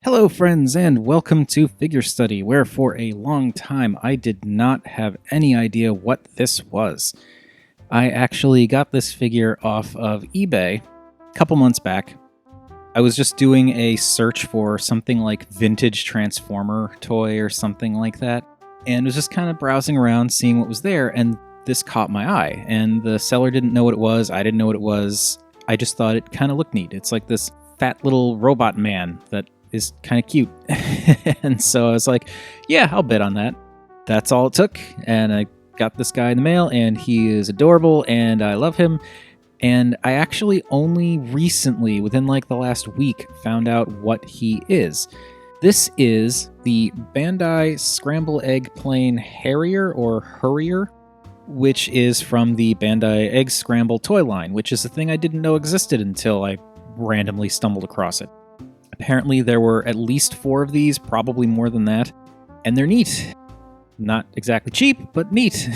Hello friends and welcome to Figure Study, where for a long time I did not have any idea what this was. I actually got this figure off of eBay a couple months back. I was just doing a search for something like vintage Transformer toy or something like that, and was just kind of browsing around seeing what was there, and this caught my eye. And the seller didn't know what it was, I didn't know what it was. I just thought it kind of looked neat. It's like this fat little robot man that is kind of cute. And so I was like, yeah, I'll bid on that. That's all it took. And I got this guy in the mail, and he is adorable, and I love him. And I actually only recently, within like the last week, found out what he is. This is the Bandai Scramble Egg Plane Harrier or Hurrier, which is from the Bandai Egg Scramble toy line, which is a thing I didn't know existed until I randomly stumbled across it. Apparently there were at least 4 of these, probably more than that, and they're neat. Not exactly cheap, but neat.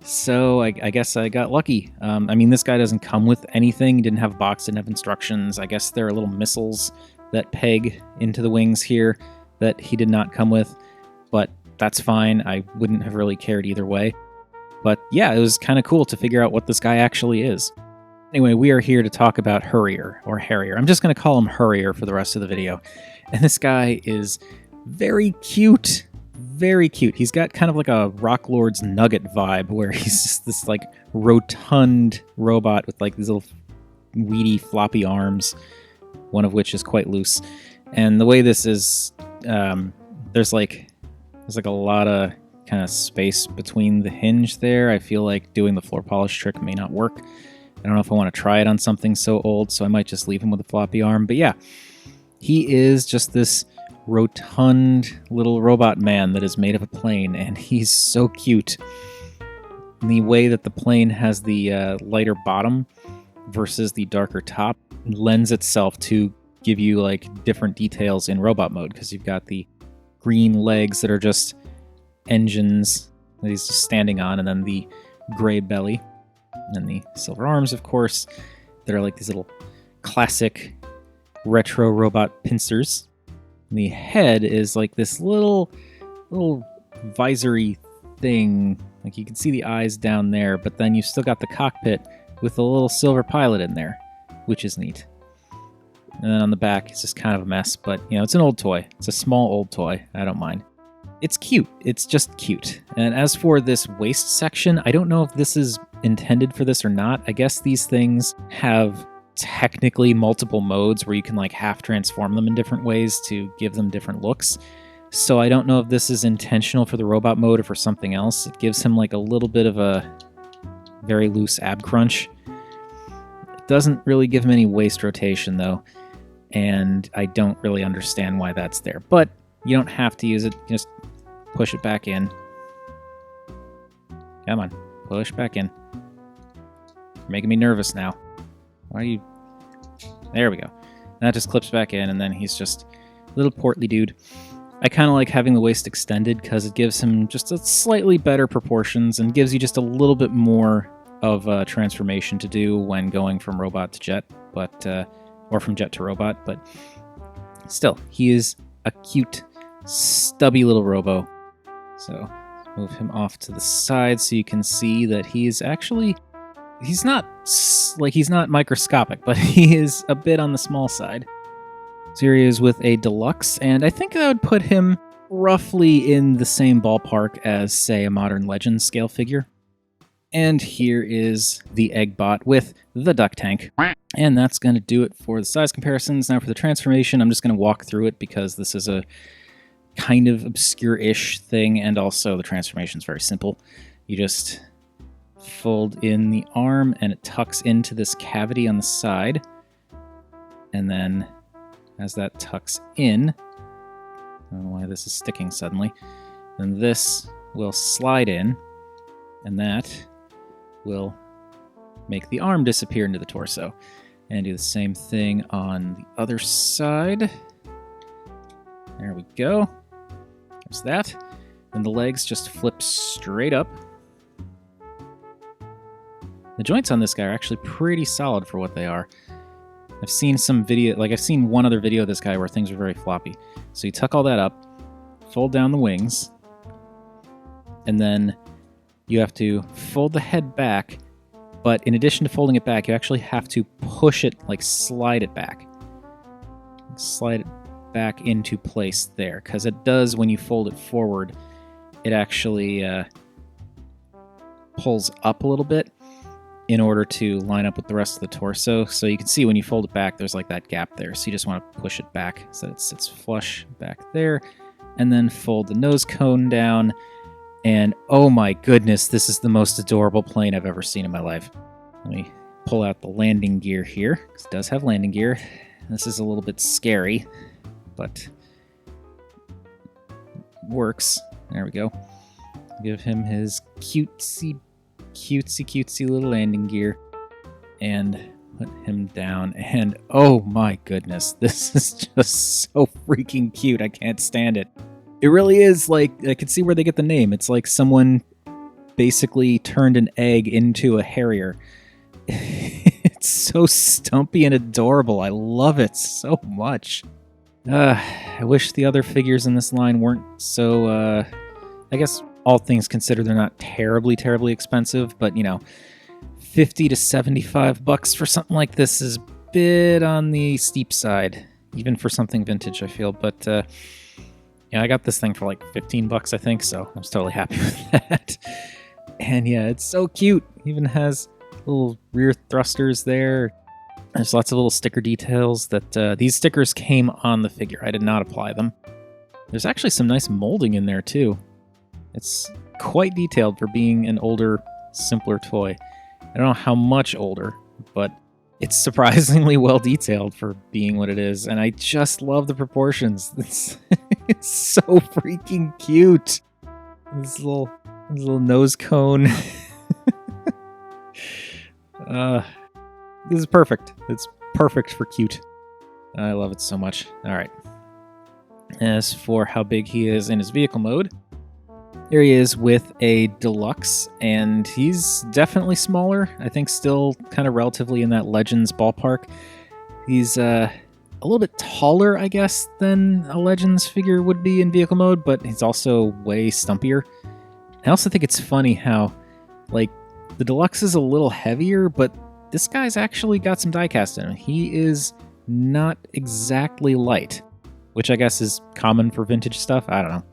So I guess I got lucky. This guy doesn't come with anything. He didn't have a box, didn't have instructions. I guess there are little missiles that peg into the wings here that he did not come with, but that's fine. I wouldn't have really cared either way. But yeah, it was kind of cool to figure out what this guy actually is. Anyway, we are here to talk about Hurrier, or Harrier. I'm just going to call him Hurrier for the rest of the video. And this guy is very cute. Very cute. He's got kind of like a Rock Lord's Nugget vibe, where he's just this like rotund robot with like these little weedy floppy arms, one of which is quite loose. And the way this is, there's like a lot of kind of space between the hinge there. I feel like doing the floor polish trick may not work. I don't know if I want to try it on something so old, so I might just leave him with a floppy arm. But yeah, he is just this rotund little robot man that is made of a plane, and he's so cute. The way that the plane has the lighter bottom versus the darker top lends itself to give you like different details in robot mode, because you've got the green legs that are just engines that he's just standing on, and then the gray belly. And the silver arms, of course, that are like these little classic retro robot pincers. And the head is like this little visory thing. Like you can see the eyes down there, but then you've still got the cockpit with a little silver pilot in there, which is neat. And then on the back, it's just kind of a mess, but it's an old toy. It's a small old toy. I don't mind. It's cute. It's just cute. And as for this waist section, I don't know if this is intended for this or not. I guess these things have technically multiple modes where you can like half transform them in different ways to give them different looks. So I don't know if this is intentional for the robot mode or for something else. It gives him like a little bit of a very loose ab crunch. It doesn't really give him any waist rotation though, and I don't really understand why that's there. But you don't have to use it. Just push it back in. Come on, push back in. You're making me nervous now. Why are you... There we go. And that just clips back in, and then he's just a little portly dude. I kind of like having the waist extended because it gives him just a slightly better proportions and gives you just a little bit more of a transformation to do when going from robot to jet, or from jet to robot. But still, he is a cute, stubby little robo. So move him off to the side so you can see that he's actually... He's not microscopic, but he is a bit on the small side. So here he is with a deluxe, and I think that would put him roughly in the same ballpark as, say, a Modern Legends scale figure. And here is the Eggbot with the duck tank. And that's going to do it for the size comparisons. Now for the transformation, I'm just going to walk through it because this is a kind of obscure-ish thing, and also the transformation is very simple. You just fold in the arm, and it tucks into this cavity on the side. And then, as that tucks in, I don't know why this is sticking suddenly, then this will slide in, and that will make the arm disappear into the torso. And do the same thing on the other side. There we go. There's that. And the legs just flip straight up. The joints on this guy are actually pretty solid for what they are. I've seen some video, like I've seen one other video of this guy where things are very floppy. So you tuck all that up, fold down the wings, and then you have to fold the head back, but in addition to folding it back, you actually have to push it, like slide it back. Slide it back into place there, because it does, when you fold it forward, it actually pulls up a little bit in order to line up with the rest of the torso. So you can see when you fold it back, there's like that gap there. So you just want to push it back so that it sits flush back there, and then fold the nose cone down. And oh my goodness, this is the most adorable plane I've ever seen in my life. Let me pull out the landing gear here, because it does have landing gear. This is a little bit scary, but works. There we go. Give him his cutesy little landing gear and put him down. And oh my goodness, this is just so freaking cute. I can't stand it. It really is like, I can see where they get the name. It's like someone basically turned an egg into a Harrier. It's so stumpy and adorable. I love it so much. I wish the other figures in this line weren't so, I guess all things considered, they're not terribly expensive, but you know, $50 to $75 for something like this is a bit on the steep side, even for something vintage, I feel. But yeah, I got this thing for like $15, I think, so I was totally happy with that. And yeah, it's so cute. Even has little rear thrusters there. There's lots of little sticker details that these stickers came on the figure. I did not apply them. There's actually some nice molding in there too. It's quite detailed for being an older, simpler toy. I don't know how much older, but it's surprisingly well detailed for being what it is, and I just love the proportions. It's so freaking cute. This little nose cone. This is perfect. It's perfect for cute. I love it so much. All right. As for how big he is in his vehicle mode, here he is with a deluxe, and he's definitely smaller. I think still kind of relatively in that Legends ballpark. He's a little bit taller, I guess, than a Legends figure would be in vehicle mode, but he's also way stumpier. I also think it's funny how, like, the deluxe is a little heavier, but this guy's actually got some diecast in him. He is not exactly light, which I guess is common for vintage stuff. I don't know.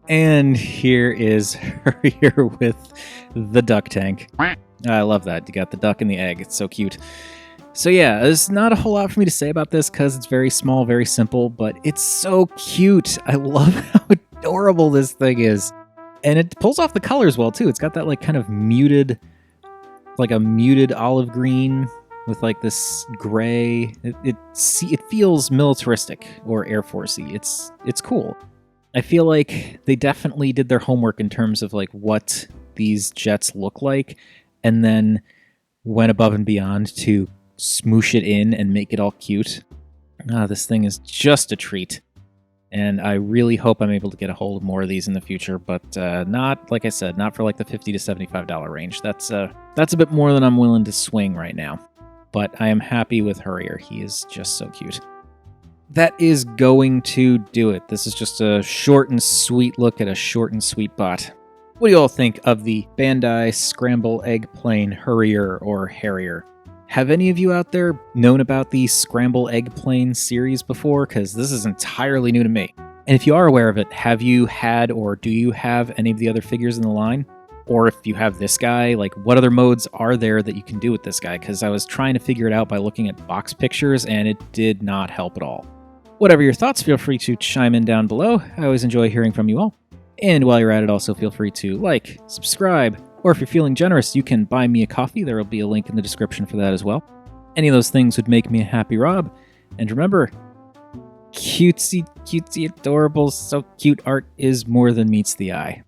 And here is Hurrier with the duck tank. I love that. You got the duck and the egg. It's so cute. So yeah, there's not a whole lot for me to say about this because it's very small, very simple, but it's so cute. I love how adorable this thing is. And it pulls off the colors well too. It's got that like kind of muted, like a muted olive green with like this gray. It feels militaristic or Air Force-y. It's cool. I feel like they definitely did their homework in terms of like what these jets look like, and then went above and beyond to smoosh it in and make it all cute. This thing is just a treat. And I really hope I'm able to get a hold of more of these in the future, but not, like I said, not for like the $50 to $75 range. That's a bit more than I'm willing to swing right now. But I am happy with Hurrier. He is just so cute. That is going to do it. This is just a short and sweet look at a short and sweet bot. What do you all think of the Bandai Scramble Egg Plane Hurrier or Harrier? Have any of you out there known about the Scramble Egg Plane series before? Because this is entirely new to me. And if you are aware of it, have you had or do you have any of the other figures in the line? Or if you have this guy, like what other modes are there that you can do with this guy? Because I was trying to figure it out by looking at box pictures and it did not help at all. Whatever your thoughts, feel free to chime in down below. I always enjoy hearing from you all. And while you're at it, also feel free to like, subscribe, or if you're feeling generous, you can buy me a coffee. There will be a link in the description for that as well. Any of those things would make me a happy Rob. And remember, cutesy, adorable, so cute art is more than meets the eye.